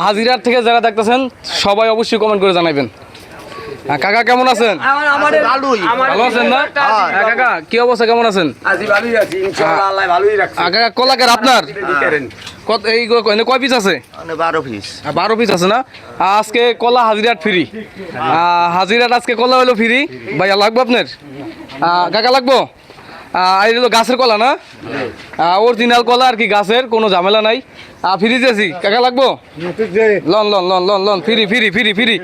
হাজিরার থেকে যারা দেখতেছেন সবাই অবশ্যই কমেন্ট করে জানাবেন। কাকা কেমন আছেন? ভালো আছেন না? কাকা কি অবস্থা, কেমন আছেন? কাকা কলাকার আপনার এই কয় পিস আছে? 12 পিস আছে না? আজকে কলা হাজিরাট ফ্রি। হাজিরাট আজকে কলা হলো ফ্রি। ভাইয়া লাগবে আপনার? কাকা লাগবো? এই হলো গাছের কলা না, অরিজিনাল কলা আর কি, গাছের কোনো ঝামেলা নাই। ফ্রি দিয়েছি। কাকা লাগবো? Loan loan loan loan loan free free free free,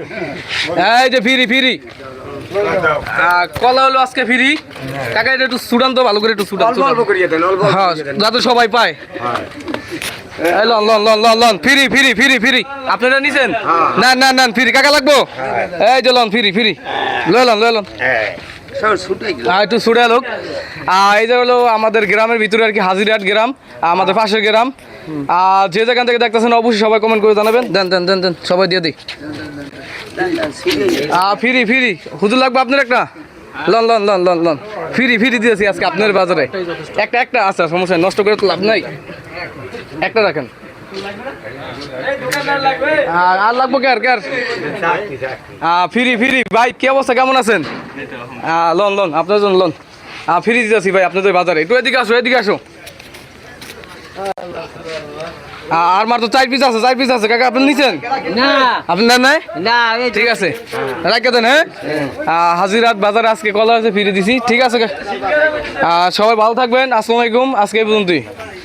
এই যে ফ্রি ফ্রি কলা হলো আজকে ফ্রি। কাকা এটা একটু সুডান তো, ভালো করে একটু সুডান, হ্যাঁ যাতে সবাই পায়। Loan loan loan loan loan free free free free. আপনারা নিছেন? না না না ফ্রি। কাকা লাগবো? এই যে লন ফ্রি ফ্রি, লয় লন লয় লন একটু ছুটে লোক। এই যে হলো আমাদের গ্রামের ভিতরে আর কি, হাজিরাট গ্রাম, আমাদের পাশের গ্রাম। যে যেখান থেকে দেখতেছেন অবশ্যই সবাই কমেন্ট করে জানাবেন। দেন দেন দেন দেন সবাই দিয়ে দিই। ফ্রি ফ্রি হুজুর লাগবে আপনার একটা? Loan loan loan loan loan free free দিয়েছি আজকে আপনার বাজারে। একটা একটা আচ্ছা সমস্যা, নষ্ট করে তো লাভ নাই, একটা রাখেন। আর লাগবো কে আর ফ্রি ফ্রি। ভাই কি অবস্থা, কেমন আছেন? লন লন আপনার জন্য লন ফ্রি দিতেছি ভাই আপনাদের বাজারে। একটু এদিকে আসো, এদিকে আসো। আর মাত্র 4 পিস আছে, 4 পিস আছে। কাকা আপনি নিছেন? না আপনার নাই? না ঠিক আছে রাখে দেন। হ্যাঁ হাজিরাট বাজারে আজকে কলা আছে, ফিরে দিছি। ঠিক আছে সবাই ভালো থাকবেন। আসসালামু আলাইকুম। আজকে এই পর্যন্তই।